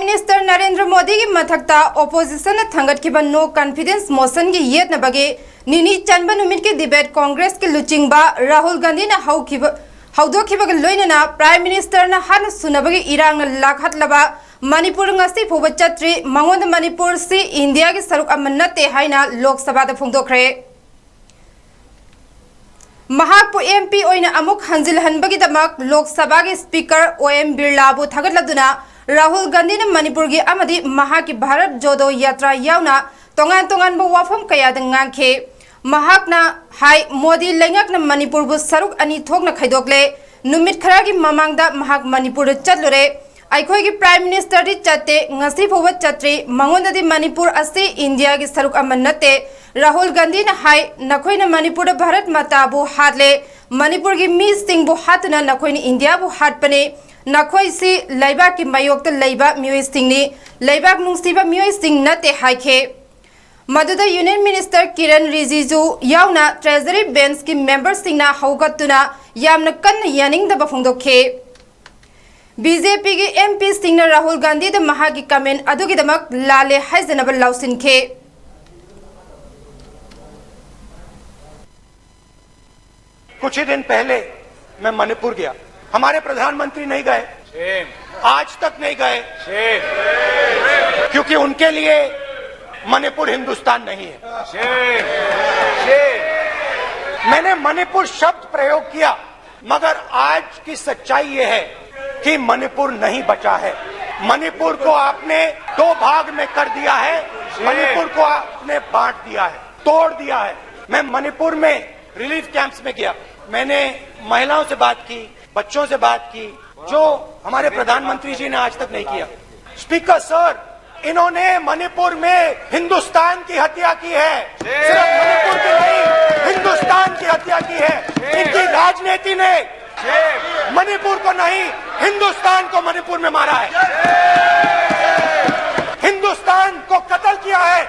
Minister Narendra Modi की मथक्ता opposition थंगटखिबा no confidence motion की येतनबगे निनी चनबा नुमित की डिबेट कांग्रेस के लुचिंगबा राहुल गांधी ना हौदोखिबा लोइनना प्राइम मिनिस्टर ना हान सुनबगे इरांग लाखहतलबा मणिपुर ngasi फोबा चत्री मंगोंद मणिपुर से इंडिया की सरुक अमन नते हाइना लोकसभा दा फोंदोखरे महापु एमपी ओइना अमुक हंजिल हनबगीदमक लोकसभा के स्पीकर ओएम बिरलाबु थगटलदुना राहुल गांधी ने मणिपुर की अमदी महा की भारत जोड़ो यात्रा यावना तोंगान तोंगान बो वाफम कयाद nganखे महाकना हाई मोदी लेंगकना मणिपुर बु सरुक अनि थोकना खैदोकले नुमित खरा की ममांगदा महाक मणिपुर चतलुरे अखोई की प्राइम मिनिस्टर दी चते ngasi फोबा चत्री मंगोंददी मणिपुर असे इंडिया की सरुक अमन नते राहुल गांधी ने हाई नखोई न मणिपुर भारत माता बु हातले मणिपुर की मी सिंह बु हातना नखोई ने इंडिया बु हातपने नखोई से लैबा की मयोक्त लैबा म्योई सिंह ने लैबा नुंसीबा म्योई सिंह नते हाइखे मदुदा यूनियन मिनिस्टर किरण रिजिजू यावना ट्रेजरी बेंच की मेंबर सिंहना हौगतुना यामना कन्न यानिंगदबा फोंदोखे बीजेपी की एमपी सिंह राहुल गांधी द महा की कमेंट अदुगिदमक लाले हाइजनब लाउसिनखे कुछ ही दिन पहले मैं मणिपुर गया, हमारे प्रधानमंत्री नहीं गए, आज तक नहीं गए, क्योंकि उनके लिए मणिपुर हिंदुस्तान नहीं है। मैंने मणिपुर शब्द प्रयोग किया, मगर आज की सच्चाई ये है कि मणिपुर नहीं बचा है। मणिपुर को आपने दो भाग में कर दिया है, मणिपुर को आपने बांट दिया है, तोड़ दिया है। मैं मणिपुर में रिलीफ कैंप्स में गया, मैंने महिलाओं से बात की, बच्चों से बात की, जो हमारे प्रधानमंत्री जी ने आज तक नहीं किया। स्पीकर सर, इन्होंने मणिपुर में हिंदुस्तान की हत्या की है, सिर्फ मणिपुर की नहीं, हिंदुस्तान की हत्या की है। इनकी राजनीति ने मणिपुर को नहीं, हिंदुस्तान को मणिपुर में मारा है, हिंदुस्तान को कत्ल किया है।